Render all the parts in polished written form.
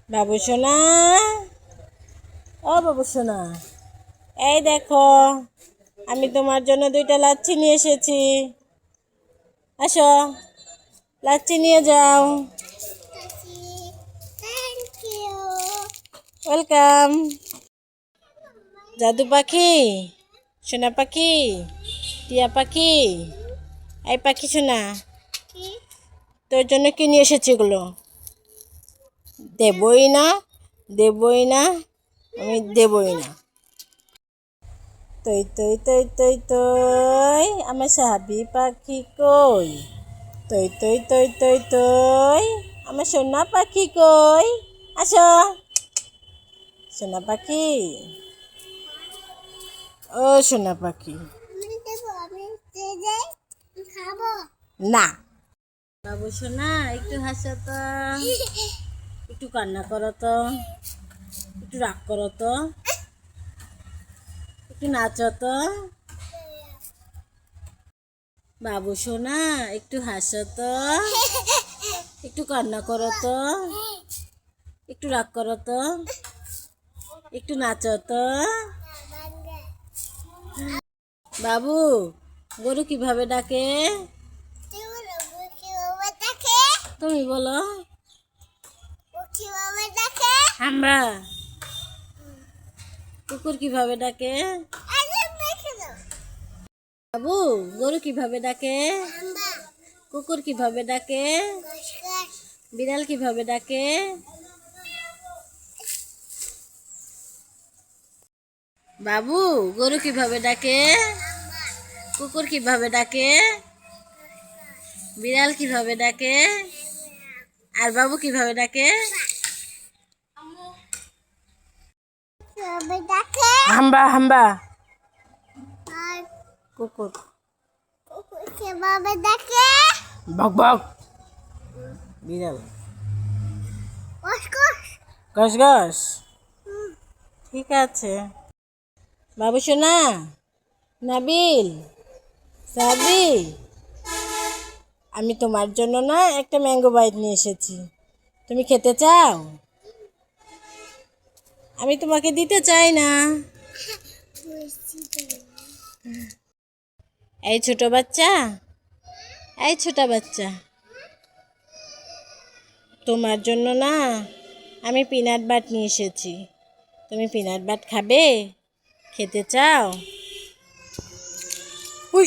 বাবু সোনা, ও বাবু সোনা, এই দেখো আমি তোমার জন্য 2টা লাচ্ছি নিয়ে এসেছি। আসো, লাচ্ছি নিয়ে যাও। ওয়েলকাম। জাদু পাখি, সোনা পাখি, টিয়া পাখি, এই পাখি সোনা, তোর জন্য কি নিয়ে এসেছি এগুলো? দেবই না, দেবই না, আমি দেবই না। তৈ তৈ তৈ তৈ তৈ আমার সাহাবি পাখি কই? তৈ তৈ তৈ তৈ তৈ আমার সোনা পাখি কই? আসো সোনা পাখি, ও সোনা পাখি। না বাবু সোনা, একটু হাসো তো, একটু কান্না করো তো, একটু রাগ করো তো, একটু নাচো তো। বাবু সোনা, একটু হাসো তো, একটু কান্না করো তো, একটু রাগ করো তো, একটু নাচো তো। বাবু, গরু কিভাবে ডাকে? তুমি বলো। আমরা। কুকুর কিভাবে ডাকে? বাবু, গরু কিভাবে ডাকে? কুকুর কিভাবে ডাকে? বিড়াল কিভাবে ডাকে? বাবু, গরু কিভাবে ডাকে? কুকুর কিভাবে ডাকে? বিড়াল কিভাবে ডাকে? আর বাবু কিভাবে ডাকে? হাম্বা হাম্বা। কুকুর কিভাবে ডাকে? বক বক। বিড়াল গস গস। ঠিক আছে বাবু সোনা, নাবিল, সাবি, আমি তোমার জন্য না একটা ম্যাঙ্গো বাইট নিয়ে এসেছি। তুমি খেতে চাও? আমি তোমাকে দিতে চাই না। এই ছোট বাচ্চা, এই ছোট বাচ্চা, তোমার জন্য না আমি পিনাট বাট নিয়ে এসেছি। তুমি পিনাট বাট খাবে? খেতে চাও? উই,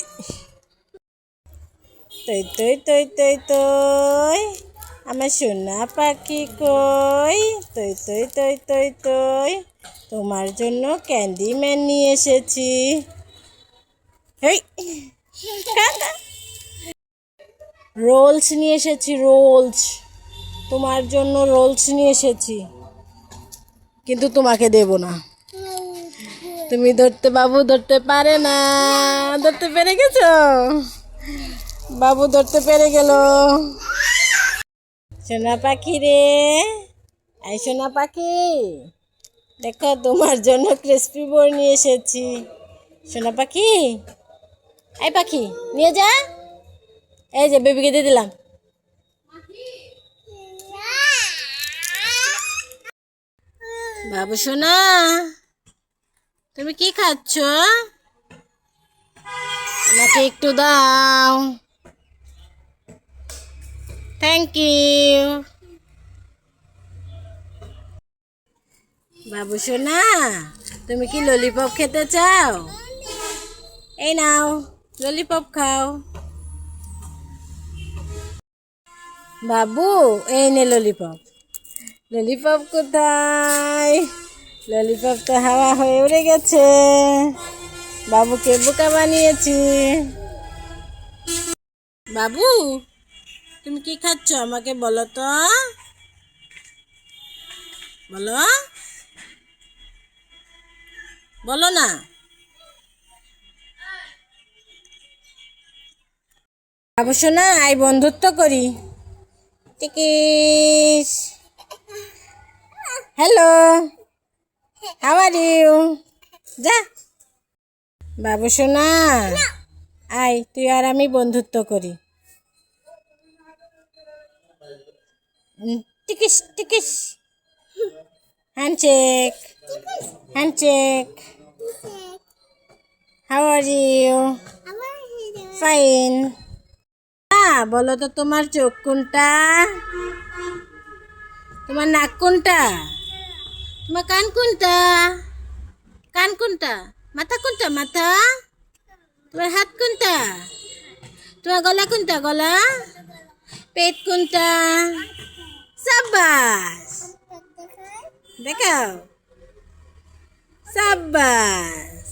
তৈ তৈ তৈ তৈ তৈ আমার সোনা পাখি কই? তৈ তৈ তৈ তৈ তৈ তোমার জন্য ক্যান্ডি ম্যান নিয়ে এসেছি। হেই, রোলস নিয়ে এসেছি, রোলস। তোমার জন্য রোলস নিয়ে এসেছি, কিন্তু তোমাকে দেব না। তুমি ধরতে, বাবু ধরতে পারে না। ধরতে পেরে গেছো? বাবু ধরতে পেরে গেল। সোনা পাখি রে, এই সোনা পাখি, দেখো তোমার জন্য ক্রিসপি বোর নিয়ে এসেছি। সোনা পাখি, এই পাখি নিয়ে যা। এই যে বেবিকে দিয়ে দিলাম। বাবু সোনা, তুমি কি খাচ্ছ? আমাকে একটু দাও। Thank you. বাবু সোনা, তুমি কি ললিপপ খেতে চাও? এই নাও, ললিপপ খাও। বাবু, এই নে ললিপপ। ললিপপ কোথায়? ললিপপ তো হাওয়া হয়ে উড়ে গেছে। বাবুকে বোকা বানিয়েছি। বাবু, তুমি কি খাচ্ছ আমাকে বলো তো, বলো, বলো না। বাবু সোনা, আই বন্ধুত্ব করি। টিকিস, হ্যালো, হাউ আর ইউ? যা। বাবু সোনা, আই তুই আর আমি বন্ধুত্ব করি। টিকিস টিকিস। Handshake handshake how are you fine. বলো তো তোমার চোখ কোনটা, তোমার নাক কোনটা, তোমার কান কোনটা, কান কোনটা, মাথা কোনটা, মাথা, তোমার হাত কোনটা, তোমার গলা কোনটা, গলা, পেট কোনটা, সাব্বাস দেখাও, সাব্বাস।